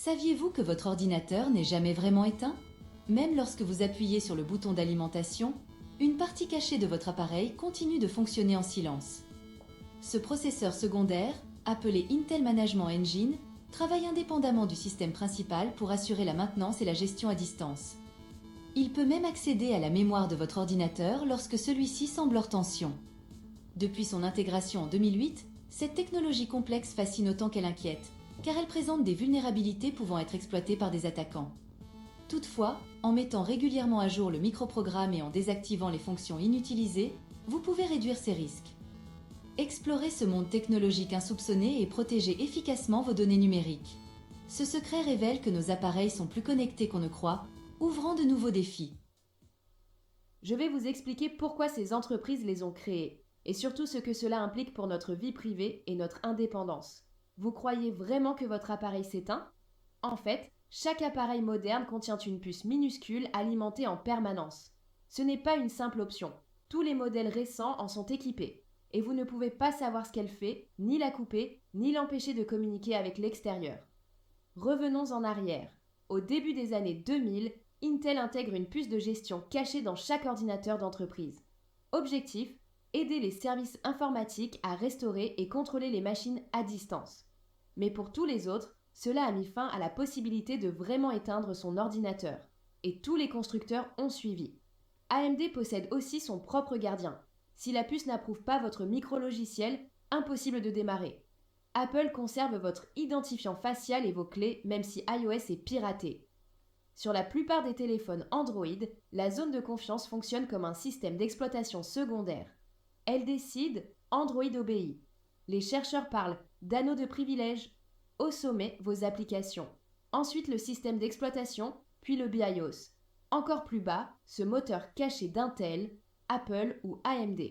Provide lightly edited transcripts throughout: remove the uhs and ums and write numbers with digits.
Saviez-vous que votre ordinateur n'est jamais vraiment éteint? Même lorsque vous appuyez sur le bouton d'alimentation, une partie cachée de votre appareil continue de fonctionner en silence. Ce processeur secondaire, appelé Intel Management Engine, travaille indépendamment du système principal pour assurer la maintenance et la gestion à distance. Il peut même accéder à la mémoire de votre ordinateur lorsque celui-ci semble hors tension. Depuis son intégration en 2008, cette technologie complexe fascine autant qu'elle inquiète, car elle présente des vulnérabilités pouvant être exploitées par des attaquants. Toutefois, en mettant régulièrement à jour le microprogramme et en désactivant les fonctions inutilisées, vous pouvez réduire ces risques. Explorez ce monde technologique insoupçonné et protégez efficacement vos données numériques. Ce secret révèle que nos appareils sont plus connectés qu'on ne croit, ouvrant de nouveaux défis. Je vais vous expliquer pourquoi ces entreprises les ont créées, et surtout ce que cela implique pour notre vie privée et notre indépendance. Vous croyez vraiment que votre appareil s'éteint? En fait, chaque appareil moderne contient une puce minuscule alimentée en permanence. Ce n'est pas une simple option. Tous les modèles récents en sont équipés. Et vous ne pouvez pas savoir ce qu'elle fait, ni la couper, ni l'empêcher de communiquer avec l'extérieur. Revenons en arrière. Au début des années 2000, Intel intègre une puce de gestion cachée dans chaque ordinateur d'entreprise. Objectif: aider les services informatiques à restaurer et contrôler les machines à distance. Mais pour tous les autres, cela a mis fin à la possibilité de vraiment éteindre son ordinateur. Et tous les constructeurs ont suivi. AMD possède aussi son propre gardien. Si la puce n'approuve pas votre micro-logiciel, impossible de démarrer. Apple conserve votre identifiant facial et vos clés, même si iOS est piraté. Sur la plupart des téléphones Android, la zone de confiance fonctionne comme un système d'exploitation secondaire. Elle décide, Android obéit. Les chercheurs parlent d'anneaux de privilèges. Au sommet, vos applications. Ensuite, le système d'exploitation, puis le BIOS. Encore plus bas, ce moteur caché d'Intel, Apple ou AMD.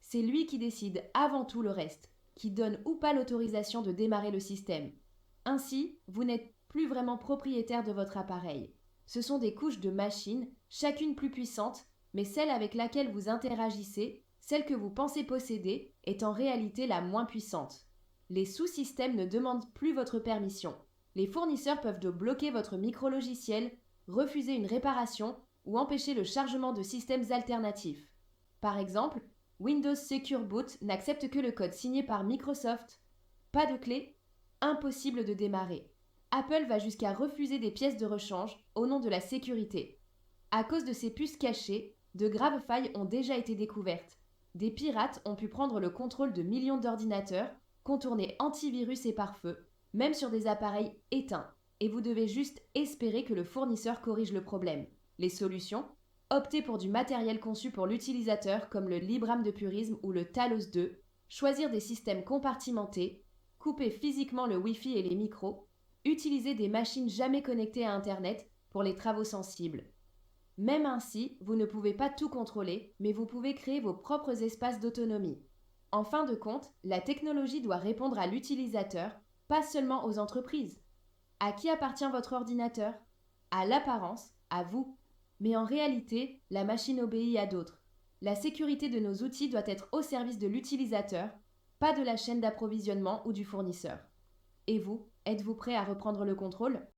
C'est lui qui décide avant tout le reste, qui donne ou pas l'autorisation de démarrer le système. Ainsi, vous n'êtes plus vraiment propriétaire de votre appareil. Ce sont des couches de machines, chacune plus puissante, mais celle avec laquelle vous interagissez, celle que vous pensez posséder, est en réalité la moins puissante. Les sous-systèmes ne demandent plus votre permission. Les fournisseurs peuvent bloquer votre micro-logiciel, refuser une réparation ou empêcher le chargement de systèmes alternatifs. Par exemple, Windows Secure Boot n'accepte que le code signé par Microsoft. Pas de clé? Impossible de démarrer. Apple va jusqu'à refuser des pièces de rechange au nom de la sécurité. À cause de ces puces cachées, de graves failles ont déjà été découvertes. Des pirates ont pu prendre le contrôle de millions d'ordinateurs, contourner antivirus et pare-feu, même sur des appareils éteints. Et vous devez juste espérer que le fournisseur corrige le problème. Les solutions? Optez pour du matériel conçu pour l'utilisateur comme le Librem de Purisme ou le Talos 2, choisir des systèmes compartimentés, couper physiquement le Wi-Fi et les micros, utiliser des machines jamais connectées à Internet pour les travaux sensibles. Même ainsi, vous ne pouvez pas tout contrôler, mais vous pouvez créer vos propres espaces d'autonomie. En fin de compte, la technologie doit répondre à l'utilisateur, pas seulement aux entreprises. À qui appartient votre ordinateur? À l'apparence, à vous. Mais en réalité, la machine obéit à d'autres. La sécurité de nos outils doit être au service de l'utilisateur, pas de la chaîne d'approvisionnement ou du fournisseur. Et vous, êtes-vous prêt à reprendre le contrôle?